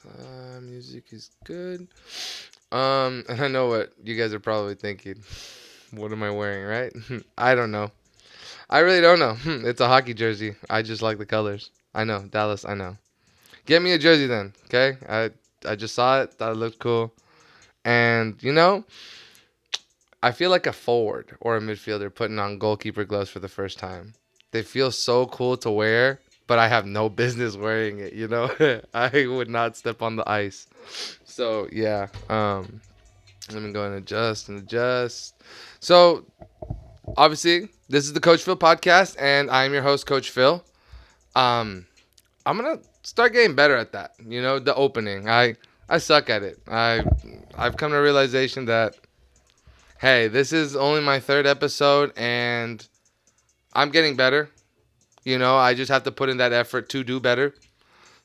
Yes, music is good. And I know what you guys are probably thinking. What am I wearing, right? I don't know. I really don't know. It's a hockey jersey. I just like the colors. I know, Dallas, I know. Get me a jersey then, okay? I just saw it, thought it looked cool. And, I feel like a forward or a midfielder putting on goalkeeper gloves for the first time. They feel so cool to wear, but I have no business wearing it. I would not step on the ice. So, yeah. Let me go and adjust. So, obviously, this is the Coach Phill podcast, and I'm your host, Coach Phill. Um, I'm gonna start getting better at that. The opening. I suck at it. I've come to a realization that hey, this is only my third episode, and I'm getting better. I just have to put in that effort to do better.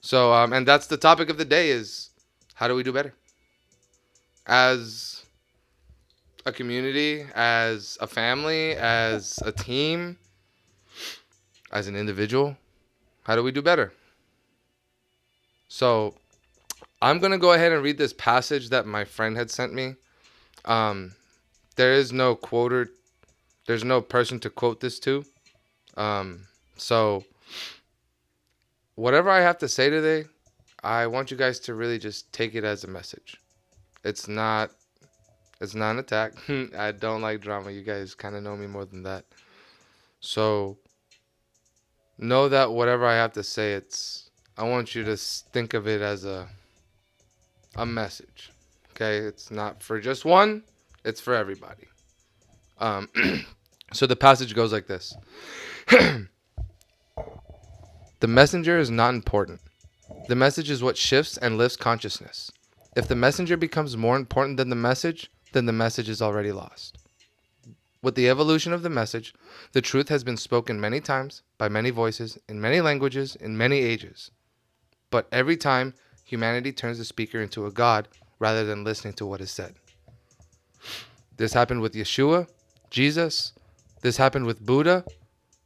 So, and that's the topic of the day: is how do we do better as a community, as a family, as a team, as an individual? How do we do better? So, I'm gonna go ahead and read this passage that my friend had sent me. Um, there is no quoter. There's no person to quote this to. So whatever I have to say today, I want you guys to really just take it as a message. It's not an attack. I don't like drama. You guys kind of know me more than that. So know that whatever I have to say, I want you to think of it as a message. Okay? It's not for just one, it's for everybody. Um so the passage goes like this. The messenger is not important. The message is what shifts and lifts consciousness. If the messenger becomes more important than the message, then the message is already lost. With the evolution of the message, the truth has been spoken many times, by many voices, in many languages, in many ages. But every time, humanity turns the speaker into a god rather than listening to what is said. This happened with Yeshua, Jesus. This happened with Buddha.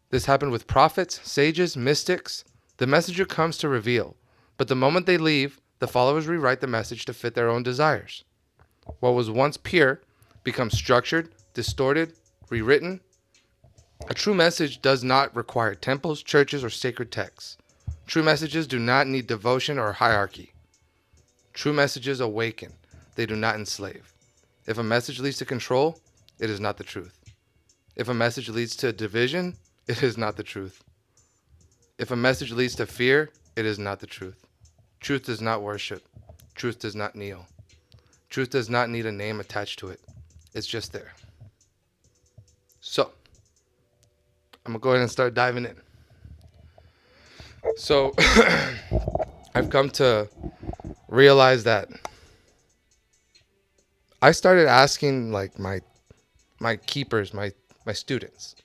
This happened with prophets, sages, mystics. The messenger comes to reveal, but the moment they leave, the followers rewrite the message to fit their own desires. What was once pure becomes structured, distorted, rewritten. A true message does not require temples, churches, or sacred texts. True messages do not need devotion or hierarchy. True messages awaken. They do not enslave. If a message leads to control, it is not the truth. If a message leads to division, it is not the truth. If a message leads to fear, it is not the truth. Truth does not worship. Truth does not kneel. Truth does not need a name attached to it. It's just there. So, I'm going to go ahead and start diving in. So, I've come to realize that I started asking like my keepers, my students,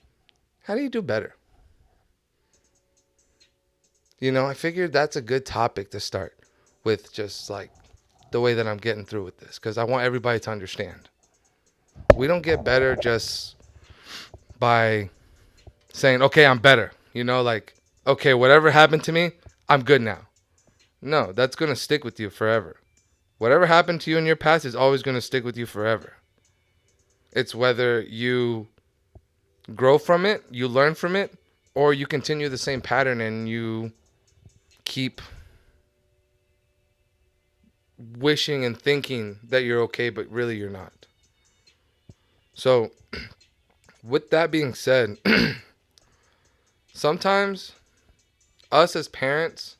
how do you do better? I figured that's a good topic to start with, just like the way that I'm getting through with this, because I want everybody to understand. We don't get better just by saying, okay, I'm better. Like, okay, whatever happened to me, I'm good now. No, that's going to stick with you forever. Whatever happened to you in your past is always going to stick with you forever. It's whether you grow from it, you learn from it, or you continue the same pattern and you keep wishing and thinking that you're okay, but really you're not. So, with that being said, sometimes us as parents,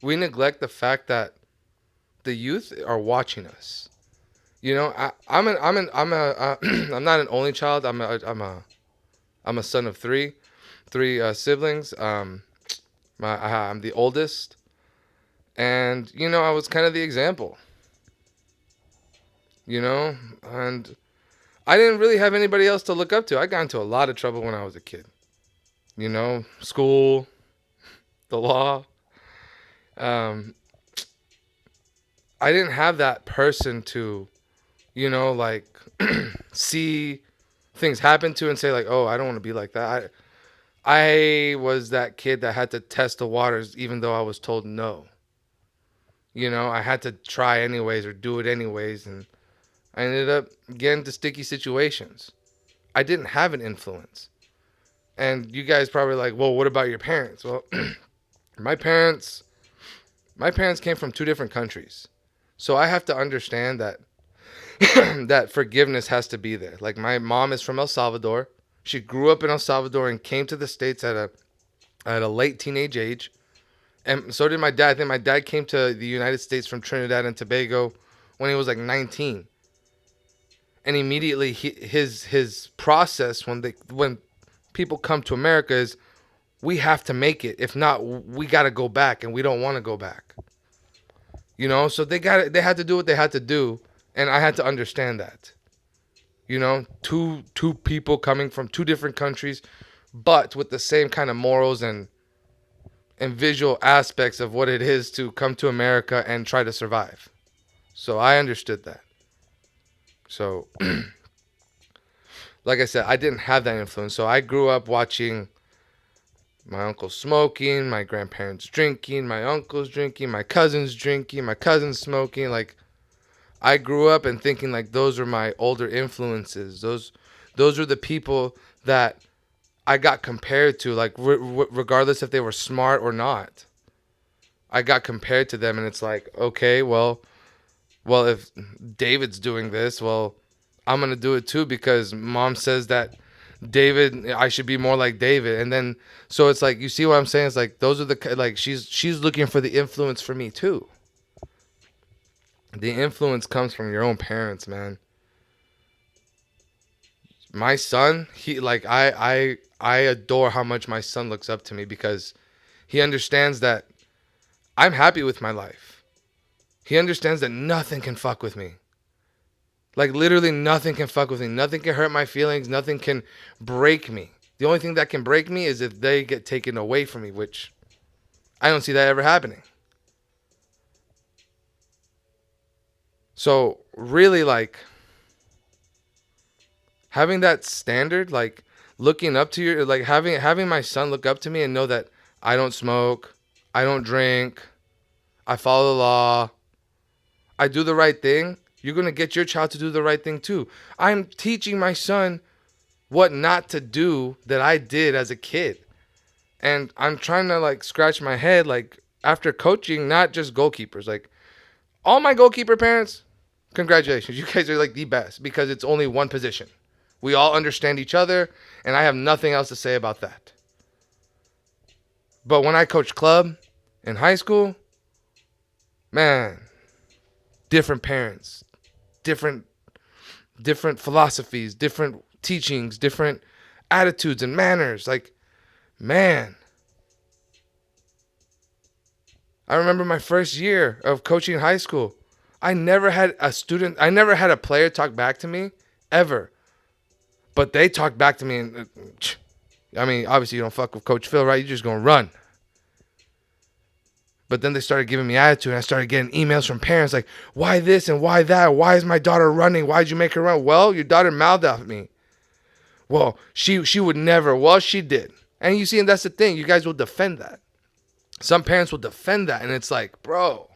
we neglect the fact that the youth are watching us. I'm not an only child. I'm a son of three siblings. I'm the oldest, and I was kind of the example. And I didn't really have anybody else to look up to. I got into a lot of trouble when I was a kid. School, the law. Um, I didn't have that person to, like see things happen to and say like, oh, I don't want to be like that. I was that kid that had to test the waters even though I was told no. I had to try anyways or do it anyways, and I ended up getting into sticky situations. I didn't have an influence. And you guys probably like, well, what about your parents? Well, my parents my parents came from two different countries. So I have to understand that that forgiveness has to be there. Like my mom is from El Salvador. She grew up in El Salvador and came to the States at a late teenage age. And so did my dad. I think my dad came to the United States from Trinidad and Tobago when he was like 19. And immediately his process when people come to America is we have to make it. If not, we got to go back, and we don't want to go back. So they had to do what they had to do, and I had to understand that. Two people coming from two different countries, but with the same kind of morals and visual aspects of what it is to come to America and try to survive. So I understood that. So like I said, I didn't have that influence. So I grew up watching my uncle smoking, my grandparents drinking, my uncles drinking, my cousins drinking, my cousins smoking. Like I grew up and thinking like those are my older influences. Those are the people that I got compared to, like regardless if they were smart or not. I got compared to them, and it's like, okay, well, if David's doing this, well, I'm gonna do it too because mom says that I should be more like David, and then so it's like you see what I'm saying? It's like those are like she's looking for the influence for me too. The influence comes from your own parents, man. My son, he like I adore how much my son looks up to me because he understands that I'm happy with my life. He understands that nothing can fuck with me. Like literally nothing can fuck with me. Nothing can hurt my feelings. Nothing can break me. The only thing that can break me is if they get taken away from me, which I don't see that ever happening. So really like having that standard, like looking up to you, like having my son look up to me and know that I don't smoke, I don't drink, I follow the law, I do the right thing. You're going to get your child to do the right thing too. I'm teaching my son what not to do that I did as a kid. And I'm trying to like scratch my head, like after coaching, not just goalkeepers, like all my goalkeeper parents, congratulations. You guys are like the best because it's only one position. We all understand each other, and I have nothing else to say about that. But when I coached club in high school, man, different parents, different philosophies, different teachings, different attitudes and manners. Like, man, I remember my first year of coaching high school. I never had a player talk back to me ever. But they talked back to me, and I mean, obviously you don't fuck with Coach Phill, right? You're just gonna run. But then they started giving me attitude, and I started getting emails from parents like, why this and why that? Why is my daughter running? Why'd you make her run? Well, your daughter mouthed at me. Well, she would never. Well, she did. And you see, and that's the thing. You guys will defend that. Some parents will defend that, and it's like, bro.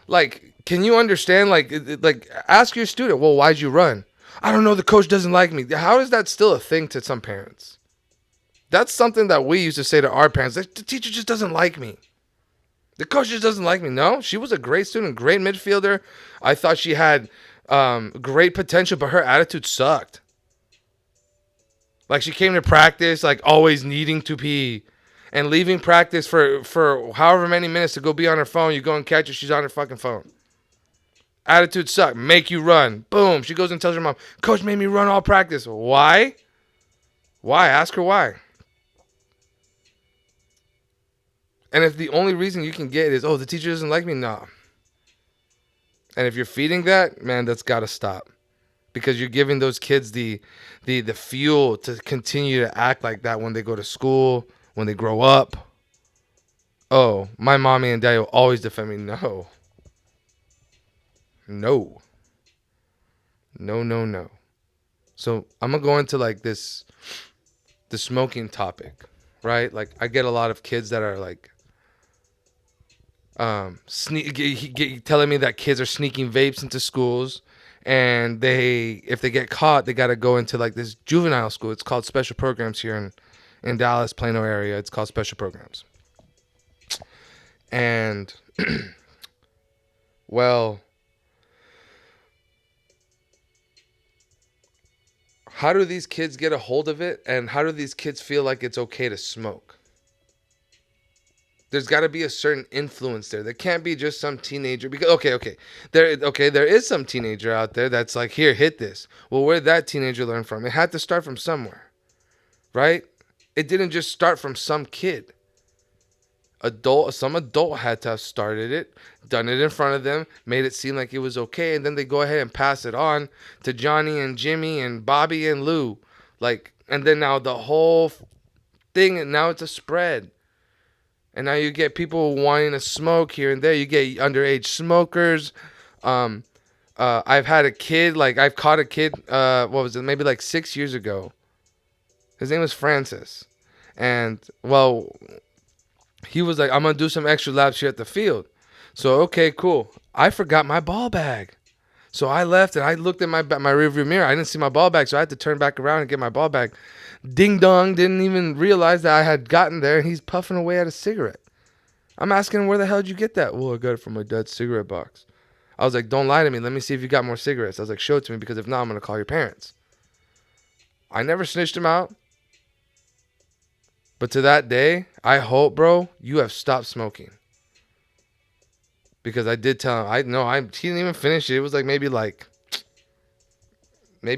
Like, can you understand? Like, ask your student, well, why'd you run? I don't know, the coach doesn't like me. How is that still a thing to some parents? That's something that we used to say to our parents. Like, the teacher just doesn't like me. The coach just doesn't like me. No, she was a great student, great midfielder. I thought she had great potential, but her attitude sucked. Like she came to practice, like always needing to pee and leaving practice for however many minutes to go be on her phone. You go and catch her, she's on her fucking phone. Attitude suck. Make you run. Boom. She goes and tells her mom, Coach made me run all practice. Why? Why? Ask her why. And if the only reason you can get is, oh, the teacher doesn't like me, no. And if you're feeding that, man, that's got to stop. Because you're giving those kids the fuel to continue to act like that when they go to school, when they grow up. Oh, my mommy and daddy will always defend me. No. No. No, no, no. So I'm going to go into like the smoking topic, right? Like I get a lot of kids that are like, telling me that kids are sneaking vapes into schools, and if they get caught, they got to go into like this juvenile school. It's called special programs here in Dallas, Plano area. It's called special programs. And well, how do these kids get a hold of it, and how do these kids feel like it's okay to smoke? There's got to be a certain influence there. There can't be just some teenager because there is some teenager out there that's like, here, hit this. Well, where did that teenager learn from? It had to start from somewhere, right? It didn't just start from some kid. Some adult had to have started it, done it in front of them, made it seem like it was okay, and then they go ahead and pass it on to Johnny and Jimmy and Bobby and Lou, and then now the whole thing, and now it's a spread. And now you get people wanting to smoke here and there. You get underage smokers. I've had a kid, I've caught a kid, what was it, maybe 6 years ago. His name was Francis. And, well, he was like, I'm going to do some extra laps here at the field. So, okay, cool. I forgot my ball bag. So I left and I looked at my rearview mirror. I didn't see my ball bag, so I had to turn back around and get my ball bag. Ding dong, didn't even realize that I had gotten there, and he's puffing away at a cigarette. I'm asking him, where the hell did you get that? Well, I got it from my dad's cigarette box. I was like, don't lie to me. Let me see if you got more cigarettes. I was like, show it to me, because if not, I'm going to call your parents. I never snitched him out. But to that day, I hope, bro, you have stopped smoking. Because I did tell him, he didn't even finish it. It was maybe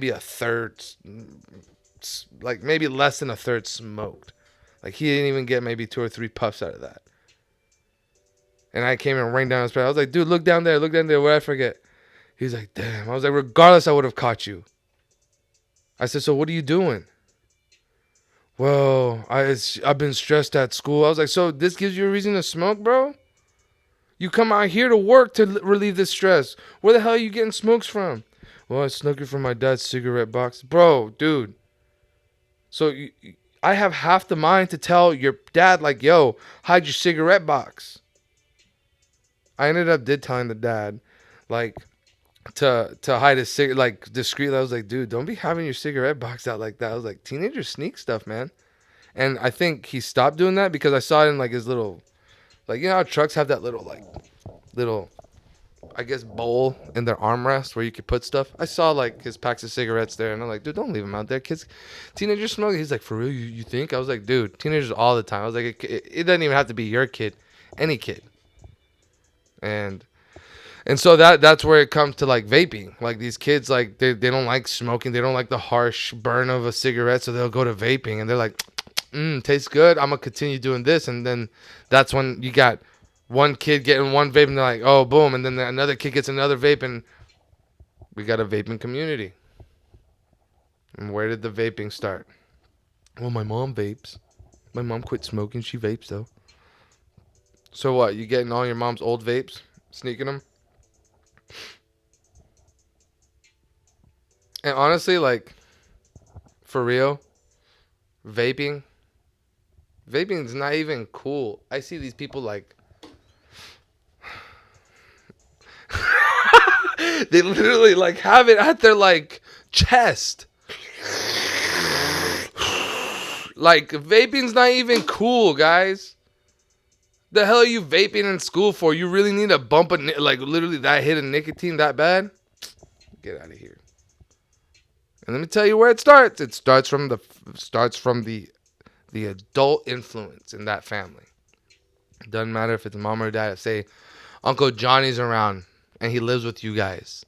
a third, maybe less than a third smoked. He didn't even get maybe 2 or 3 puffs out of that. And I came and rained down his breath. I was like, dude, look down there. What did I forget? He's like, damn. I was like, regardless, I would have caught you. I said, so what are you doing? Well, I've been stressed at school. I was like, so this gives you a reason to smoke, bro? You come out here to work to relieve this stress. Where the hell are you getting smokes from? Well, I snuck it from my dad's cigarette box. Bro, dude. So I have half the mind to tell your dad, yo, hide your cigarette box. I ended up telling the dad, to hide his cigarette, discreetly. I was like, dude, don't be having your cigarette box out like that. I was like, teenagers sneak stuff, man. And I think he stopped doing that because I saw it in his little, you know how trucks have that little, I guess, bowl in their armrest where you could put stuff. I saw his packs of cigarettes there, and I'm like, dude, don't leave them out there. Teenagers smoke. He's like, for real, you think? I was like, dude, teenagers all the time. I was like, it doesn't even have to be your kid, any kid. And so that's where it comes to vaping. These kids, they don't like smoking. They don't like the harsh burn of a cigarette, so they'll go to vaping, and they're like, tastes good. I'm gonna continue doing this. And then that's when you got one kid getting one vape, and they're like, oh, boom. And then another kid gets another vape, and we got a vaping community. And where did the vaping start? Well, my mom vapes. My mom quit smoking. She vapes, though. So what? You getting all your mom's old vapes? Sneaking them? And honestly, for real, vaping is not even cool. I see these people they literally have it at their chest. Vaping's not even cool, guys. The hell are you vaping in school for? You really need a bump of literally that hit of nicotine that bad? Get out of here. And let me tell you where it starts. It starts from the adult influence in that family. It doesn't matter if it's mom or dad. Say Uncle Johnny's around and he lives with you guys.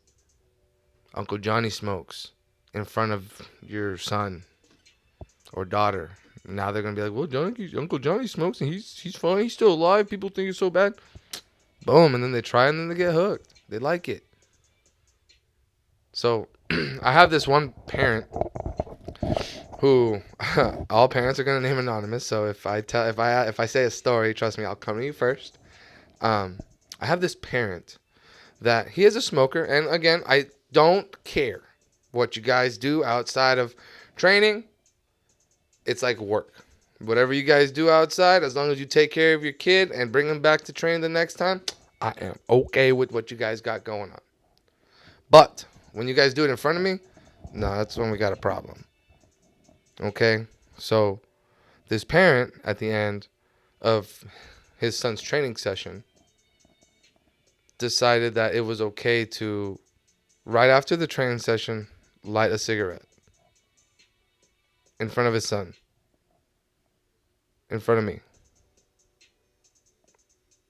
Uncle Johnny smokes in front of your son or daughter. Now they're going to be like, well, Uncle Johnny smokes and he's fine. He's still alive. People think it's so bad. Boom. And then they try and then they get hooked. They like it. So I have this one parent who all parents are going to name anonymous. So if I say a story, trust me, I'll come to you first. I have this parent that he is a smoker. And again, I don't care what you guys do outside of training. It's like work. Whatever you guys do outside, as long as you take care of your kid and bring him back to train the next time, I am okay with what you guys got going on. But when you guys do it in front of me, no, that's when we got a problem. Okay? So this parent at the end of his son's training session decided that it was okay to, right after the training session, light a cigarette in front of his son, in front of me,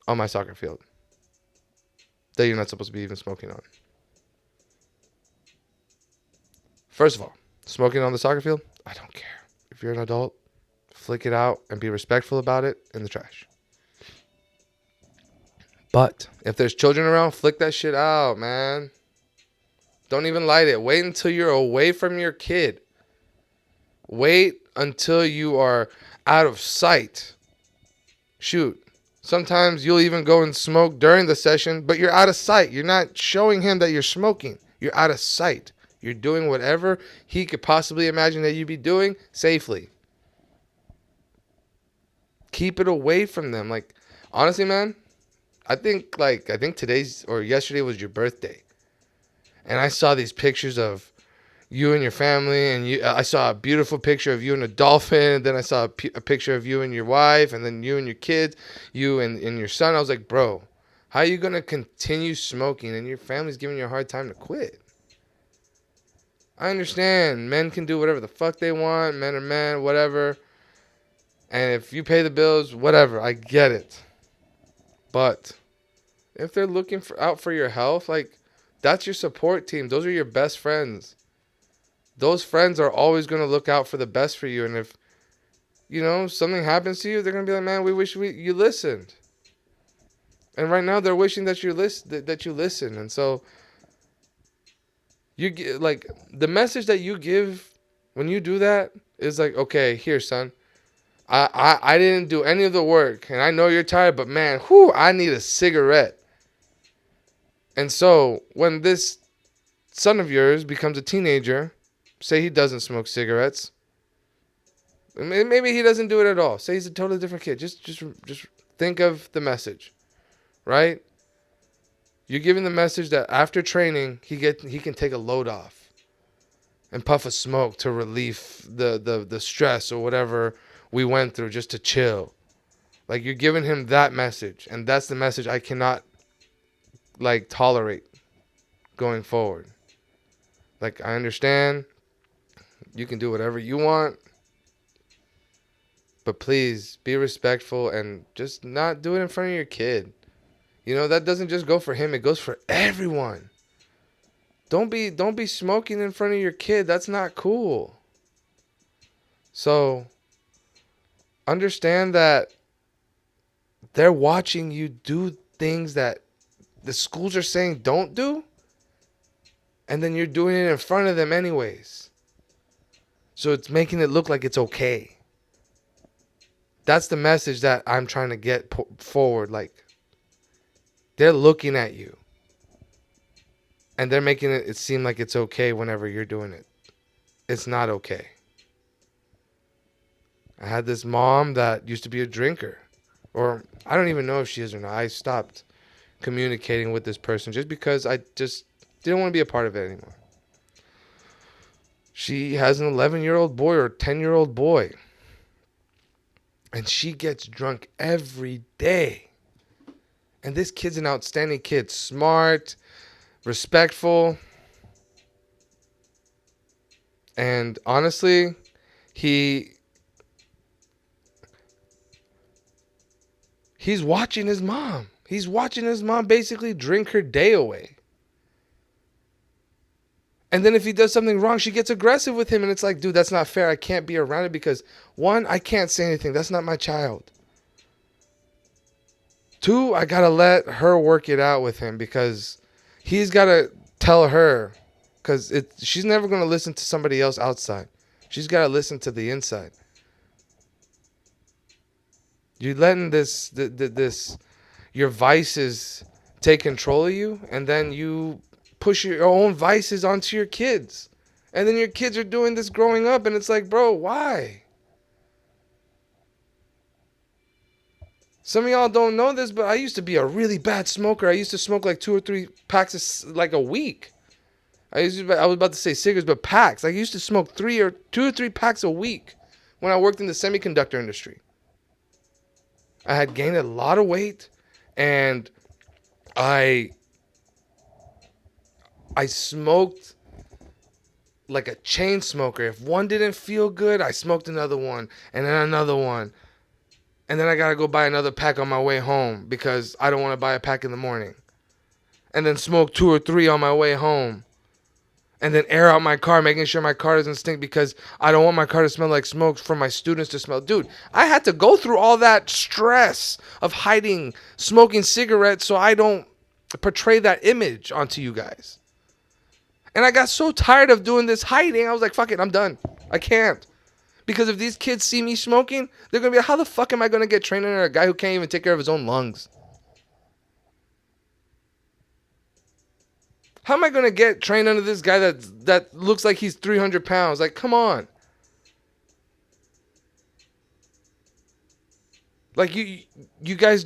on my soccer field that you're not supposed to be even smoking on. First of all, smoking on the soccer field, I don't care. If you're an adult, flick it out and be respectful about it in the trash. But if there's children around, flick that shit out, man. Don't even light it. Wait until you're away from your kid. Wait until you are out of sight. Shoot. Sometimes you'll even go and smoke during the session, but you're out of sight. You're not showing him that you're smoking. You're out of sight. You're doing whatever he could possibly imagine that you'd be doing safely. Keep it away from them. Like, honestly, man, I think today's or yesterday was your birthday. And I saw these pictures of you and your family, and I saw a beautiful picture of you and a dolphin, and then I saw a picture of you and your wife, and then you and your kids, you and your son. I was like, bro, how are you going to continue smoking and your family's giving you a hard time to quit? I understand men can do whatever the fuck they want, men are men, whatever, and if you pay the bills, whatever, I get it. But if they're looking out for your health, like, that's your support team. Those are your best friends. Those friends are always going to look out for the best for you. And if, something happens to you, they're going to be like, man, we wish you listened. And right now they're wishing that you listen. And so you get, like, the message that you give when you do that is like, okay, here, son. I didn't do any of the work. And I know you're tired, but man, I need a cigarette. And so when this son of yours becomes a teenager, say he doesn't smoke cigarettes, maybe he doesn't do it at all. Say he's a totally different kid. Just think of the message, right? You're giving the message that after training, he can take a load off and puff a smoke to relieve the stress or whatever we went through, just to chill. Like, you're giving him that message, and that's the message I cannot tolerate going forward. Like, I understand you can do whatever you want, but please be respectful and just not do it in front of your kid. That doesn't just go for him, it goes for everyone. Don't be smoking in front of your kid. That's not cool. So understand that they're watching you do things that the schools are saying don't do, and then you're doing it in front of them anyways. So it's making it look like it's okay. That's the message that I'm trying to get forward. Like, they're looking at you, and they're making it seem like it's okay whenever you're doing it. It's not okay. I had this mom that used to be a drinker, or I don't even know if she is or not. I stopped communicating with this person just because I just didn't want to be a part of it anymore. She has an 11-year-old boy or 10-year-old boy, and she gets drunk every day. And this kid's an outstanding kid, smart, respectful, and honestly, he's watching his mom. He's watching his mom basically drink her day away. And then if he does something wrong, she gets aggressive with him. And it's like, dude, that's not fair. I can't be around it because, one, I can't say anything. That's not my child. Two, I got to let her work it out with him because he's got to tell her, because she's never going to listen to somebody else outside. She's got to listen to the inside. You're letting your vices take control of you, and then you push your own vices onto your kids. And then your kids are doing this growing up, and it's like, bro, why? Some of y'all don't know this, but I used to be a really bad smoker. I used to smoke like 2 or 3 packs like a week. I was about to say cigarettes, but packs. I used to smoke 2 or 3 packs a week when I worked in the semiconductor industry. I had gained a lot of weight, and I smoked like a chain smoker. If one didn't feel good, I smoked another one, and then another one. And then I gotta go buy another pack on my way home because I don't want to buy a pack in the morning. And then smoke 2 or 3 on my way home. And then air out my car, making sure my car doesn't stink because I don't want my car to smell like smoke for my students to smell. Dude, I had to go through all that stress of hiding, smoking cigarettes so I don't portray that image onto you guys. And I got so tired of doing this hiding, I was like, fuck it, I'm done. I can't. Because if these kids see me smoking, they're going to be like, how the fuck am I going to get trained under a guy who can't even take care of his own lungs? How am I going to get trained under this guy that looks like he's 300 pounds? Like, come on. Like, you guys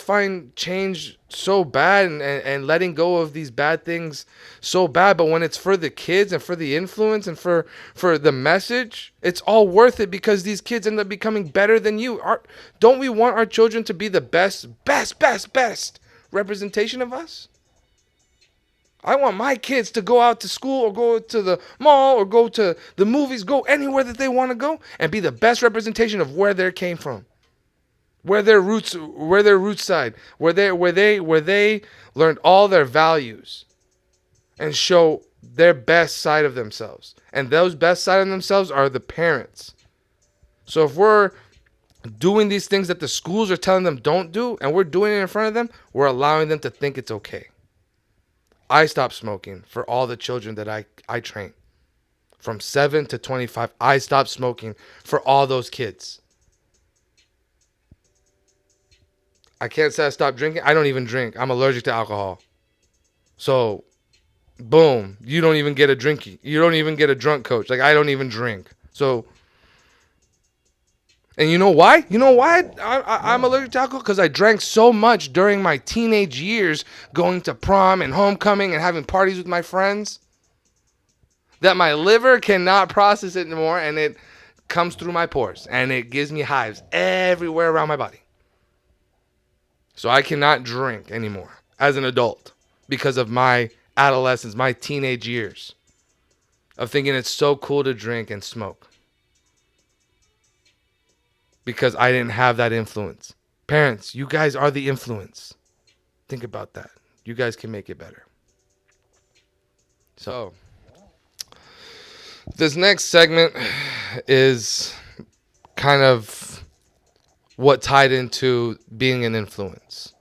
find change so bad and letting go of these bad things so bad. But when it's for the kids and for the influence and for the message, it's all worth it because these kids end up becoming better than you. Don't we want our children to be the best representation of us? I want my kids to go out to school or go to the mall or go to the movies, go anywhere that they want to go and be the best representation of where they came from, where their roots side, where they learned all their values and show their best side of themselves. And those best side of themselves are the parents. So if we're doing these things that the schools are telling them don't do and we're doing it in front of them, we're allowing them to think it's okay. I stopped smoking for all the children that I train. From 7 to 25, I stopped smoking for all those kids. I can't say I stopped drinking. I don't even drink. I'm allergic to alcohol. So, boom, you don't even get a drinky. You don't even get a drunk coach. Like, I don't even drink. So, and you know why? You know why I'm allergic to alcohol? Because I drank so much during my teenage years, going to prom and homecoming and having parties with my friends, that my liver cannot process it anymore, and it comes through my pores, and it gives me hives everywhere around my body. So I cannot drink anymore as an adult because of my adolescence, my teenage years of thinking it's so cool to drink and smoke. Because I didn't have that influence. Parents, you guys are the influence. Think about that. You guys can make it better. So, this next segment is kind of what tied into being an influence.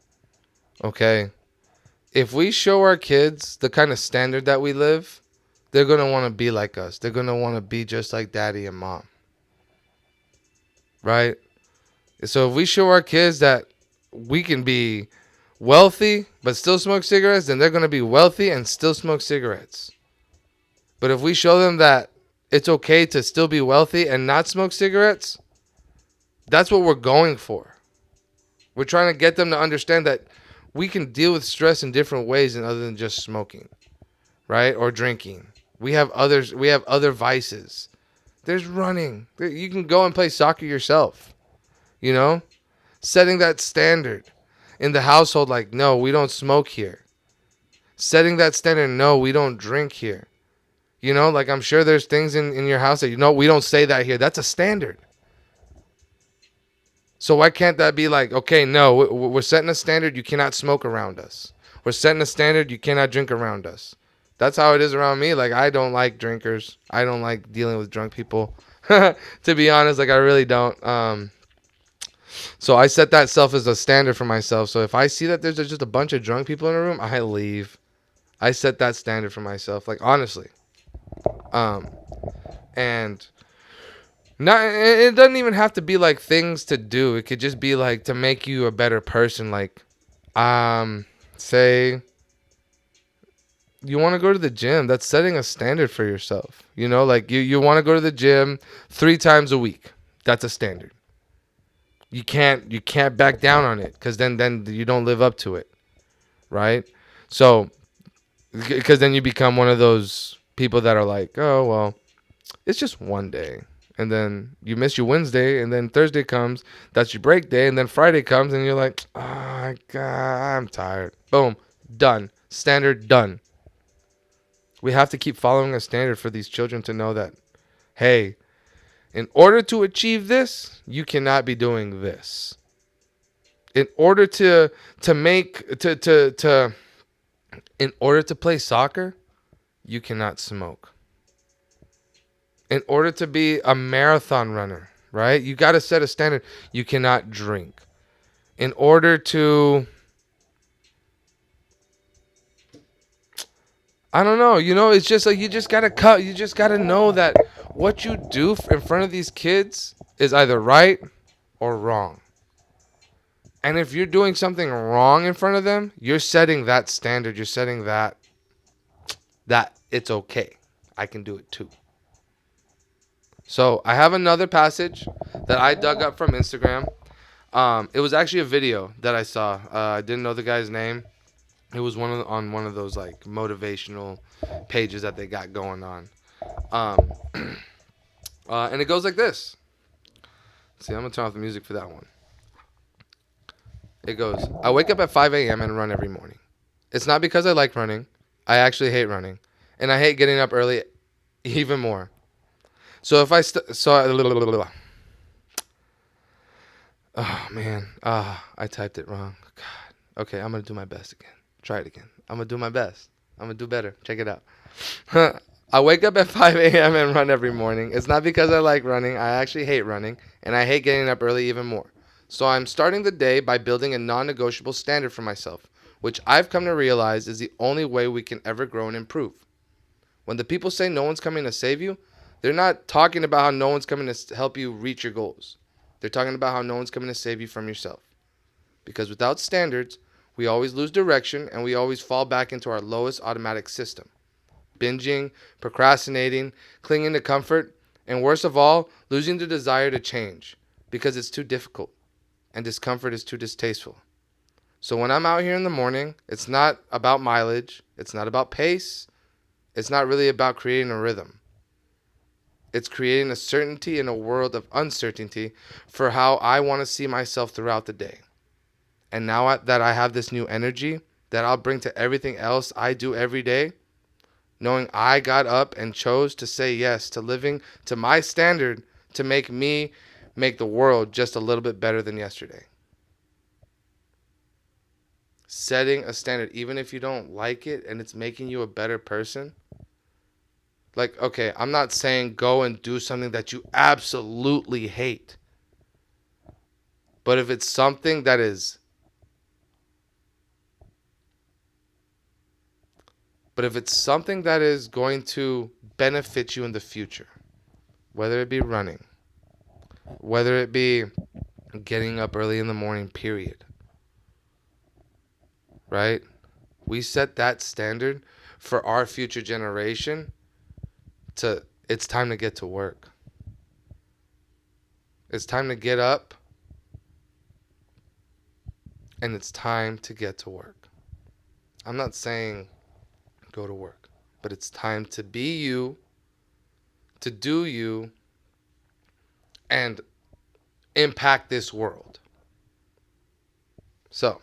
Okay? If we show our kids the kind of standard that we live, they're going to want to be like us. They're going to want to be just like daddy and mom. Right? So if we show our kids that we can be wealthy but still smoke cigarettes, then they're going to be wealthy and still smoke cigarettes. But if we show them that it's okay to still be wealthy and not smoke cigarettes, that's what we're going for. We're trying to get them to understand that we can deal with stress in different ways other than just smoking, right? Or drinking. We have other vices. There's running. You can go and play soccer yourself. You know, setting that standard in the household, like, no, we don't smoke here. Setting that standard, no, we don't drink here. You know, like, I'm sure there's things in your house that, you know, we don't say that here. That's a standard. So why can't that be like, okay, no, we're setting a standard. You cannot smoke around us. We're setting a standard. You cannot drink around us. That's how it is around me. Like, I don't like drinkers. I don't like dealing with drunk people. To be honest, like, I really don't. So I set that self as a standard for myself. So if I see that there's just a bunch of drunk people in a room, I leave. I set that standard for myself, like, honestly. And it doesn't even have to be like things to do. It could just be like to make you a better person. Like, say you want to go to the gym. That's setting a standard for yourself. You know, like you want to go to the gym 3 times a week. That's a standard. you can't back down on it, because then you don't live up to it, right? So because then you become one of those people that are like, oh well, it's just one day, and then you miss your Wednesday, and then Thursday comes, that's your break day, and then Friday comes, and you're like, oh God, I'm tired. Boom, done. Standard done. We have to keep following a standard for these children to know that, hey, in order to achieve this, you cannot be doing this. In order to make to in order to play soccer, you cannot smoke. In order to be a marathon runner, right? You got to set a standard. You cannot drink. In order to, I don't know, it's just like you just got to cut. You just got to know that what you do in front of these kids is either right or wrong. And if you're doing something wrong in front of them, you're setting that standard. You're setting that it's okay. I can do it too. So I have another passage that I dug up from Instagram. It was actually a video that I saw. I didn't know the guy's name. It was on one of those like motivational pages that they got going on. Um, and it goes like this. See, I'm gonna turn off the music for that one. It goes, I wake up at 5 a.m. and run every morning. It's not because I like running. I actually hate running. And I hate getting up early even more. So if I oh man, I typed it wrong. God. Okay, I'm gonna do my best again. Try it again. I'm gonna do my best. I'm gonna do better. Check it out. I wake up at 5 a.m. and run every morning. It's not because I like running. I actually hate running, and I hate getting up early even more. So I'm starting the day by building a non-negotiable standard for myself, which I've come to realize is the only way we can ever grow and improve. When the people say no one's coming to save you, they're not talking about how no one's coming to help you reach your goals. They're talking about how no one's coming to save you from yourself. Because without standards, we always lose direction and we always fall back into our lowest automatic system. Binging, procrastinating, clinging to comfort, and worst of all, losing the desire to change because it's too difficult and discomfort is too distasteful. So when I'm out here in the morning, it's not about mileage, it's not about pace, it's not really about creating a rhythm. It's creating a certainty in a world of uncertainty for how I want to see myself throughout the day. And now that I have this new energy that I'll bring to everything else I do every day, knowing I got up and chose to say yes to living to my standard to make the world just a little bit better than yesterday. Setting a standard, even if you don't like it and it's making you a better person. Like, okay, I'm not saying go and do something that you absolutely hate. But if it's something that is going to benefit you in the future, whether it be running, whether it be getting up early in the morning, period, right? We set that standard for our future generation it's time to get to work. It's time to get up and it's time to get to work. I'm not saying go to work, but it's time to be you, to do you, and impact this world. So,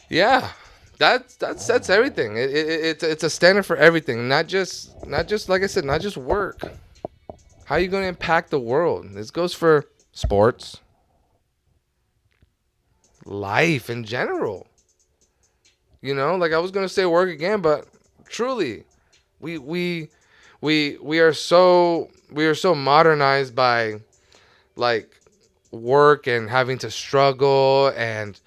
yeah, that's everything. It's a standard for everything, not just like I said, not just work. How are you going to impact the world? This goes for sports, life in general. Like I was going to say work again, but truly, we are so modernized by like work and having to struggle, and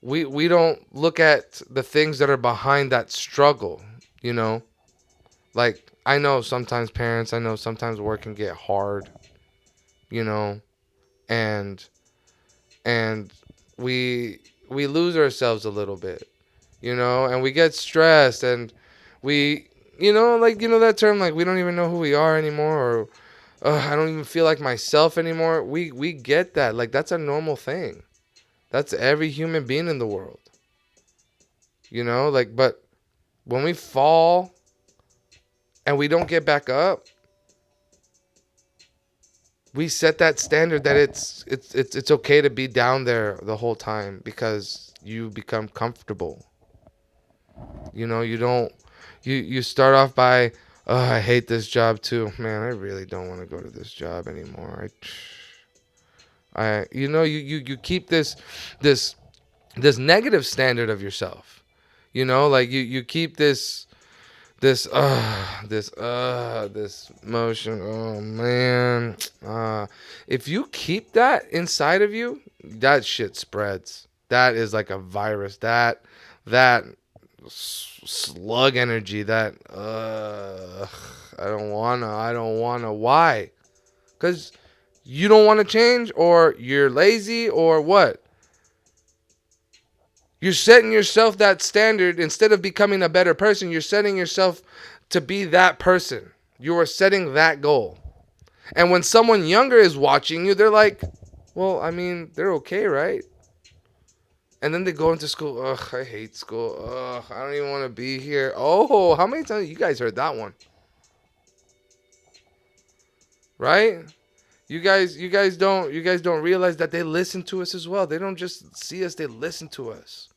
we don't look at the things that are behind that struggle. Like I know sometimes work can get hard, and we lose ourselves a little bit, and we get stressed, and we, that term, like we don't even know who we are anymore, or I don't even feel like myself anymore. We get that. Like, that's a normal thing. That's every human being in the world. Like, but when we fall and we don't get back up, we set that standard that it's okay to be down there the whole time because you become comfortable. You don't you start off by, oh, I hate this job too. Man, I really don't want to go to this job anymore. You keep this negative standard of yourself. Like you keep this motion. Oh man. If you keep that inside of you, that shit spreads. That is like a virus. That slug energy. I don't wanna. Why? Because you don't want to change, or you're lazy, or what? You're setting yourself that standard. Instead of becoming a better person, you're setting yourself to be that person. You are setting that goal. And when someone younger is watching you, they're like, well, I mean, they're okay, right? And then they go into school. Ugh, I hate school. Ugh, I don't even want to be here. Oh, how many times you guys heard that one? Right? You guys don't realize that they listen to us as well. They don't just see us, they listen to us.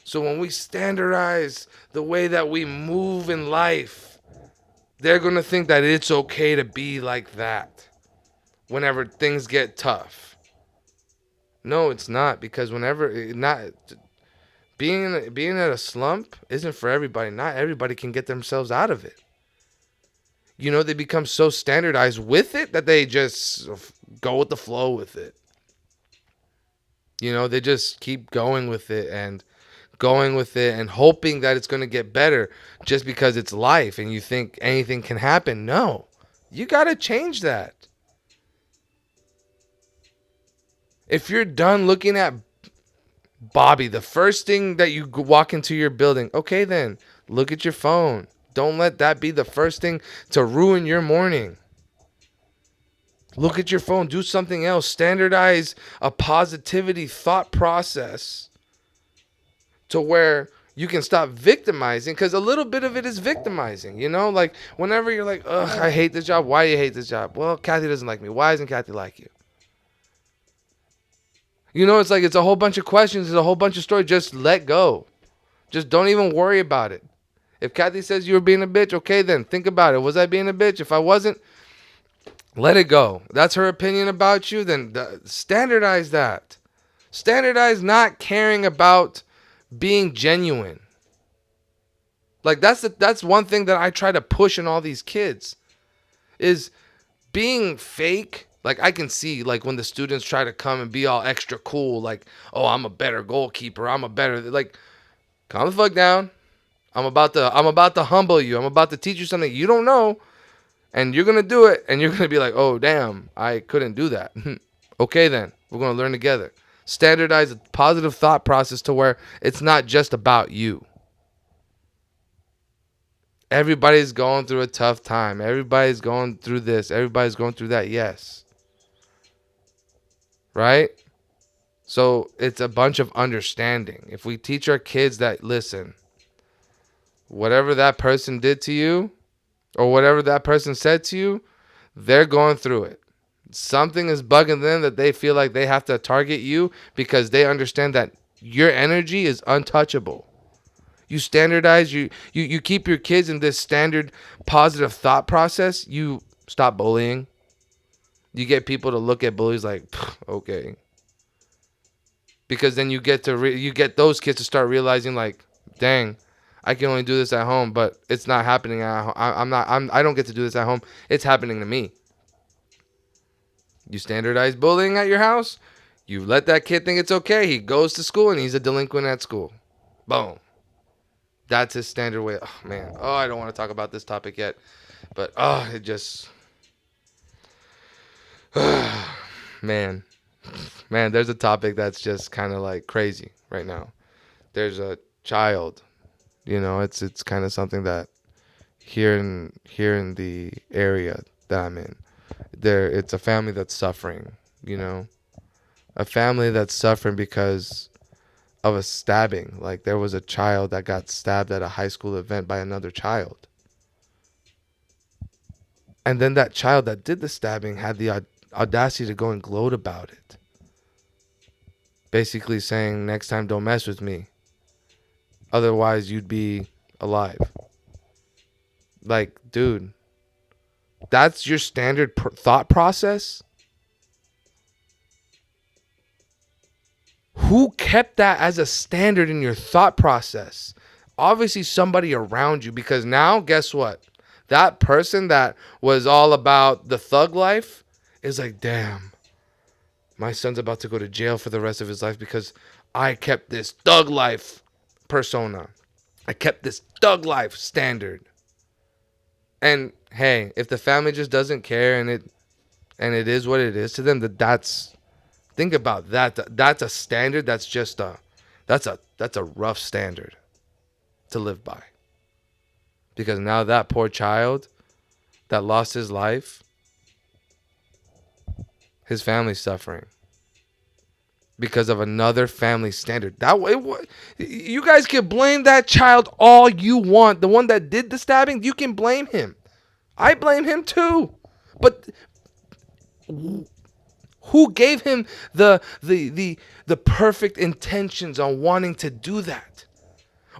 So when we standardize the way that we move in life, they're going to think that it's okay to be like that whenever things get tough. No, it's not, because whenever not being at a slump isn't for everybody. Not everybody can get themselves out of it. They become so standardized with it that they just go with the flow with it. They just keep going with it and hoping that it's going to get better just because it's life and you think anything can happen. No, you got to change that. If you're done looking at Bobby, the first thing that you walk into your building, okay, then look at your phone. Don't let that be the first thing to ruin your morning. Look at your phone. Do something else. Standardize a positivity thought process to where you can stop victimizing, because a little bit of it is victimizing. Like whenever you're like, ugh, I hate this job. Why do you hate this job? Well, Kathy doesn't like me. Why doesn't Kathy like you? It's like it's a whole bunch of questions. It's a whole bunch of stories. Just let go. Just don't even worry about it. If Kathy says you were being a bitch, okay, then think about it. Was I being a bitch? If I wasn't, let it go. That's her opinion about you. Then standardize that. Standardize not caring about being genuine. Like that's one thing that I try to push in all these kids is being fake. Like I can see like when the students try to come and be all extra cool, like, oh, I'm a better goalkeeper. I'm a better, like, calm the fuck down. I'm about to humble you. I'm about to teach you something you don't know, and you're gonna do it, and you're gonna be like, oh damn, I couldn't do that. Okay, then we're gonna learn together. Standardize a positive thought process to where it's not just about you. Everybody's going through a tough time. Everybody's going through this. Everybody's going through that. Yes. Right? So it's a bunch of understanding. If we teach our kids that, listen, whatever that person did to you or whatever that person said to you, they're going through it. Something is bugging them that they feel like they have to target you because they understand that your energy is untouchable. You standardize, you keep your kids in this standard positive thought process. You stop bullying. You get people to look at bullies like, okay. Because then you get you get those kids to start realizing like, dang, I can only do this at home, but it's not happening at home. I don't get to do this at home. It's happening to me. You standardize bullying at your house. You let that kid think it's okay. He goes to school and he's a delinquent at school. Boom. That's his standard way. Oh, man. Oh, I don't want to talk about this topic yet. But, it just... Man. Man, there's a topic that's just kind of like crazy right now. There's a child. It's kind of something that here in the area that I'm in. It's a family that's suffering, you know, a family that's suffering because of a stabbing. Like there was a child that got stabbed at a high school event by another child. And then that child that did the stabbing had the audacity to go and gloat about it. Basically saying, next time don't mess with me. Otherwise you'd be alive. Like, dude, that's your standard thought process? Who kept that as a standard in your thought process? Obviously somebody around you, because now guess what? That person that was all about the thug life is like, damn, my son's about to go to jail for the rest of his life because I kept this thug life persona. I kept this thug life standard. And hey, if the family just doesn't care and it is what it is to them, that's think about that. That's a standard. That's a rough standard to live by. Because now that poor child that lost his life, his family's suffering because of another family standard. That way, you guys can blame that child all you want. The one that did the stabbing, you can blame him. I blame him too. But who gave him the perfect intentions on wanting to do that?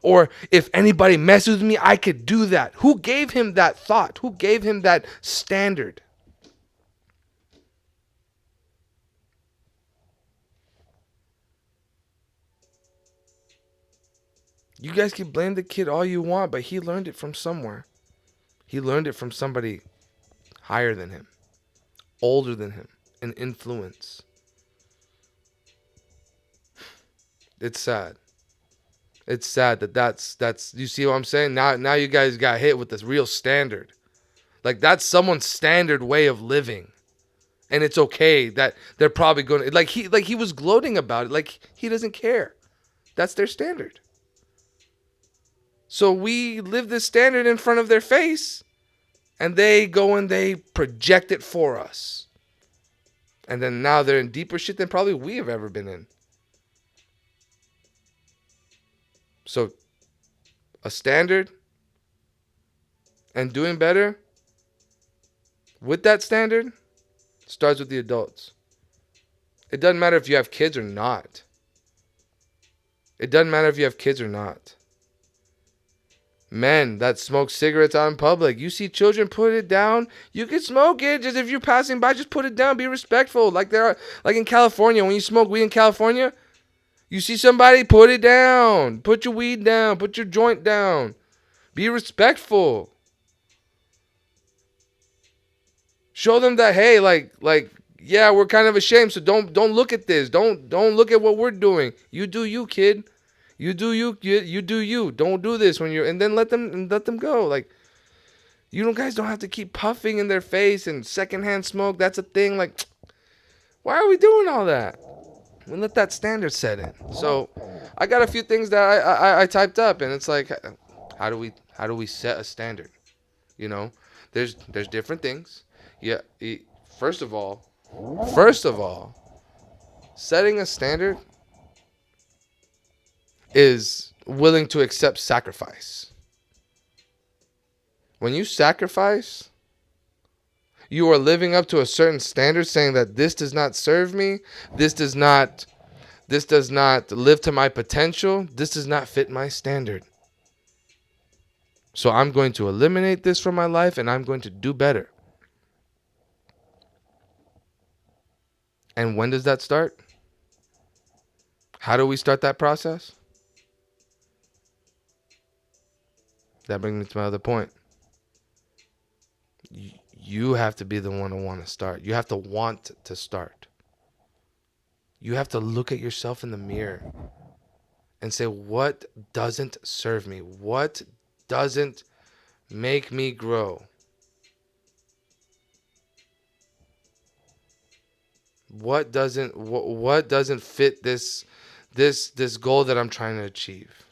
Or if anybody messes with me, I could do that. Who gave him that thought? Who gave him that standard? You guys can blame the kid all you want, but he learned it from somewhere. He learned it from somebody higher than him, older than him, an influence. It's sad. It's sad that's you see what I'm saying? Now you guys got hit with this real standard. Like that's someone's standard way of living. And it's okay that they're probably going to like he was gloating about it. Like he doesn't care. That's their standard. So we live this standard in front of their face and they go and they project it for us. And then now they're in deeper shit than probably we have ever been in. So a standard and doing better with that standard starts with the adults. It doesn't matter if you have kids or not. It doesn't matter if you have kids or not. Men that smoke cigarettes out in public. You see children, put it down. You can smoke it. Just if you're passing by, just put it down. Be respectful. Like in California, when you smoke weed in California, you see somebody, put it down. Put your weed down. Put your joint down. Be respectful. Show them that, hey, yeah, we're kind of ashamed, so don't look at this. Don't look at what we're doing. You do you, kid. You do you do you. Don't do this when you're, and then let them go. Like, guys don't have to keep puffing in their face and secondhand smoke. That's a thing. Like, why are we doing all that? We let that standard set in. So, I got a few things that I typed up, and it's like, how do we set a standard? There's different things. Yeah. First of all, setting a standard is willing to accept sacrifice. When you sacrifice, you are living up to a certain standard, saying that this does not serve me, this does not live to my potential, this does not fit my standard. So I'm going to eliminate this from my life and I'm going to do better. And when does that start? How do we start that process? That brings me to my other point. You have to be the one to want to start. You have to want to start. You have to look at yourself in the mirror and say, what doesn't serve me? What doesn't make me grow? What doesn't fit this goal that I'm trying to achieve?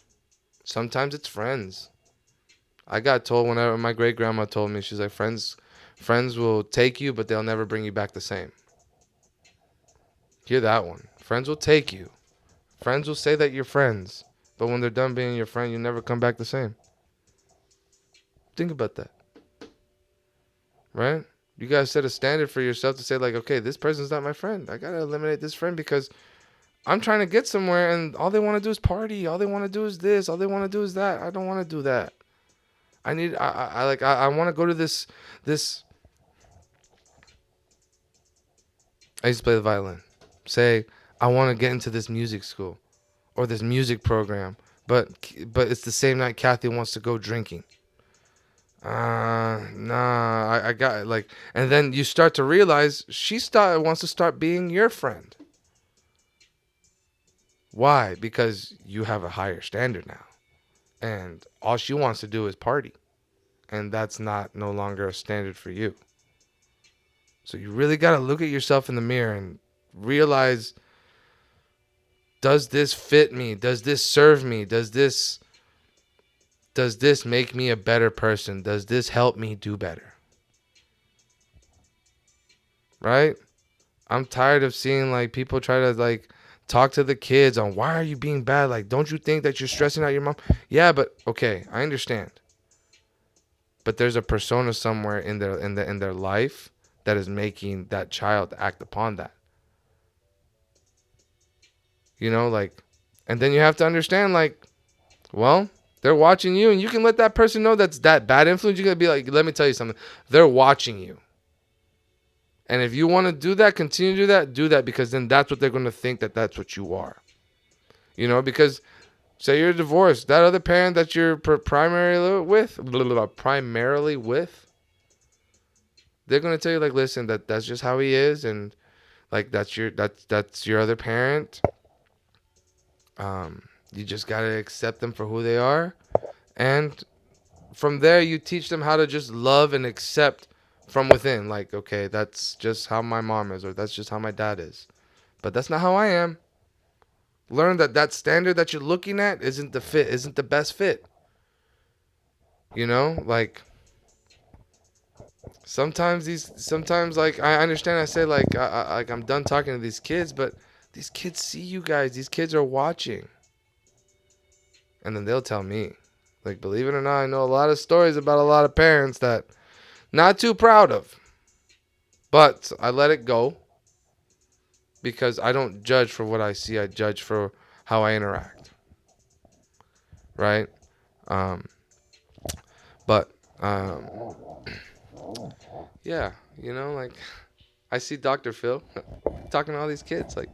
Sometimes it's friends. I got told whenever my great grandma told me, she's like, friends will take you, but they'll never bring you back the same. Hear that one. Friends will take you. Friends will say that you're friends, but when they're done being your friend, you never come back the same. Think about that, right? You gotta set a standard for yourself to say like, okay, this person's not my friend. I gotta eliminate this friend because I'm trying to get somewhere, and all they want to do is party. All they want to do is this. All they want to do is that. I don't want to do that. I want to go to this. I used to play the violin. Say, I want to get into this music school or this music program, but it's the same night Kathy wants to go drinking. Nah, I got like, and then you start to realize wants to start being your friend. Why? Because you have a higher standard now, and all she wants to do is party, and that's no longer a standard for you. So you really got to look at yourself in the mirror and realize, does this fit me? Does this serve me? Does this make me a better person? Does this help me do better? Right? I'm tired of seeing like people try to like talk to the kids on why are you being bad? Like, don't you think that you're stressing out your mom? Yeah, but okay, I understand. But there's a persona somewhere in their life that is making that child act upon that. You know, like, and then you have to understand, like, well, they're watching you, and you can let that person know that's that bad influence. You're gonna be like, let me tell you something. They're watching you. And if you want to do that, continue to do that, because then that's what they're going to think that's what you are. You know, because say you're divorced, that other parent that you're primarily with, they're going to tell you like, listen, that's just how he is, and like that's your other parent. You just got to accept them for who they are, and from there you teach them how to just love and accept from within. Like, okay, that's just how my mom is, or that's just how my dad is, but that's not how I am. Learn that standard that you're looking at isn't the best fit. You know, like sometimes like I understand. I say like I'm done talking to these kids, but these kids see you guys. These kids are watching, and then they'll tell me, like, believe it or not, I know a lot of stories about a lot of parents that not too proud of, but I let it go because I don't judge for what I see. I judge for how I interact. Right? Um, but yeah, you know, like I see Dr.Phill talking to all these kids. Like,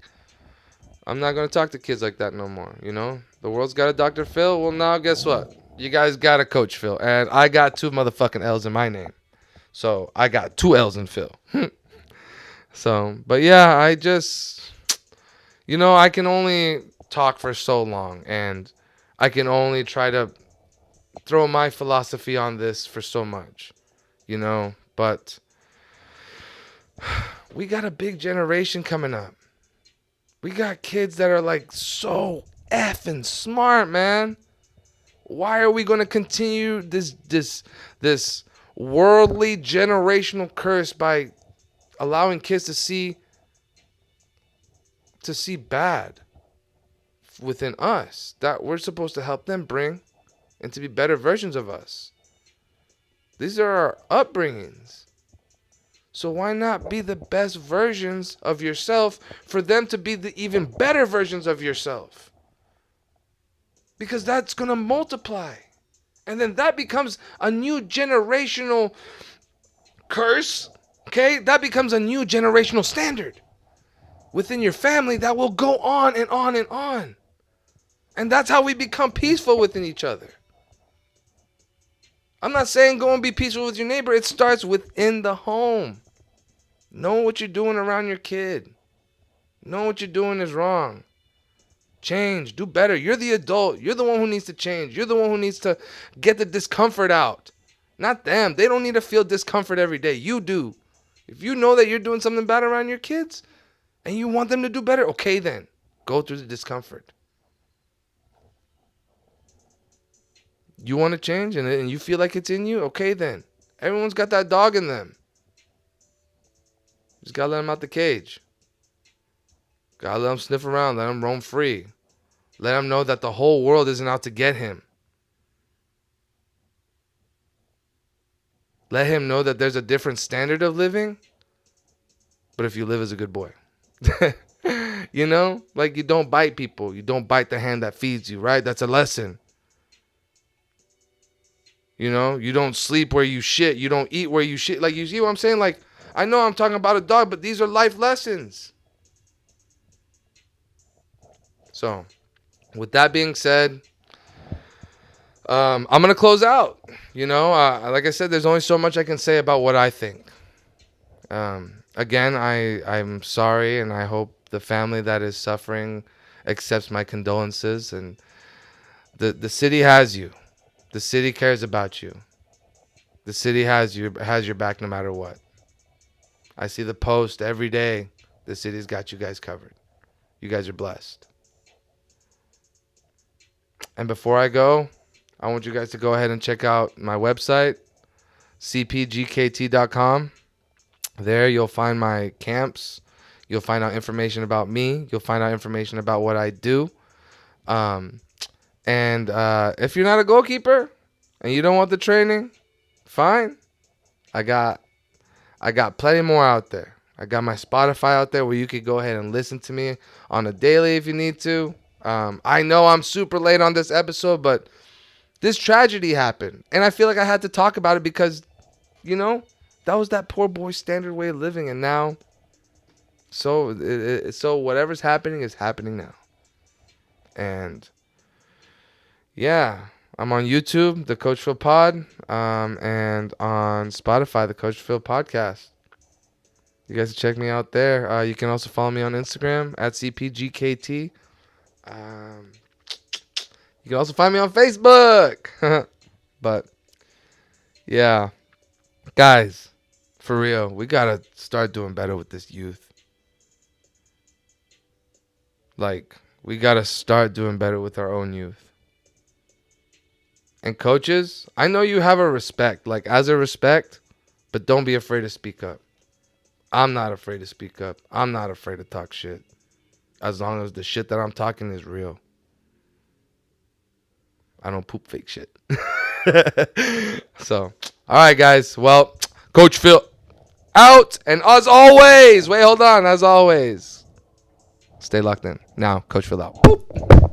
I'm not gonna talk to kids like that no more. You know, the world's got a Dr.Phill. Well, now guess what? You guys got a Coach Phill, and I got 2 motherfucking L's in my name. So I got 2 L's in Phill. So, but yeah, I just, you know, I can only talk for so long, and I can only try to throw my philosophy on this for so much, you know, but we got a big generation coming up. We got kids that are like so effing smart, man. Why are we going to continue this worldly generational curse by allowing kids to see bad within us that we're supposed to help them bring and to be better versions of us? These are our upbringings. So why not be the best versions of yourself for them to be the even better versions of yourself? Because that's going to multiply. And then that becomes a new generational curse. Okay? That becomes a new generational standard within your family that will go on and on and on. And that's how we become peaceful within each other. I'm not saying go and be peaceful with your neighbor. It starts within the home. Know what you're doing around your kid. Know what you're doing is wrong. Change. Do better. You're the adult. You're the one who needs to change. You're the one who needs to get the discomfort out. Not them. They don't need to feel discomfort every day. You do. If you know that you're doing something bad around your kids and you want them to do better, okay then. Go through the discomfort. You want to change and you feel like it's in you? Okay, then. Everyone's got that dog in them. Just got to let them out the cage. Got to let them sniff around. Let them roam free. Let them know that the whole world isn't out to get him. Let him know that there's a different standard of living. But if you live as a good boy. You know? Like, you don't bite people. You don't bite the hand that feeds you, right? That's a lesson. You know? You don't sleep where you shit. You don't eat where you shit. Like, you see what I'm saying? Like, I know I'm talking about a dog, but these are life lessons. So, with that being said, I'm going to close out. You know? Like I said, there's only so much I can say about what I think. Again, I'm sorry, and I hope the family that is suffering accepts my condolences. And the city has you. The city cares about you. The city has your back no matter what. I see the post every day. The city's got you guys covered. You guys are blessed. And before I go, I want you guys to go ahead and check out my website, cpgkt.com. There you'll find my camps. You'll find out information about me. You'll find out information about what I do. And if you're not a goalkeeper and you don't want the training, fine. I got plenty more out there. I got my Spotify out there where you could go ahead and listen to me on a daily if you need to. I know I'm super late on this episode, but this tragedy happened. And I feel like I had to talk about it because, you know, that was that poor boy's standard way of living. And now, so whatever's happening is happening now. And yeah, I'm on YouTube, the Coach Phill Pod, and on Spotify, the Coach Phill Podcast. You guys can check me out there. You can also follow me on Instagram at CPGKT. You can also find me on Facebook. But yeah, guys, for real, we gotta start doing better with this youth. Like, we gotta start doing better with our own youth. And coaches, I know you have a respect, like as a respect, but don't be afraid to speak up. I'm not afraid to speak up. I'm not afraid to talk shit. As long as the shit that I'm talking is real. I don't poop fake shit. So, all right, guys. Well, Coach Phill out. And as always, wait, hold on. As always, stay locked in. Now, Coach Phill out. Boop.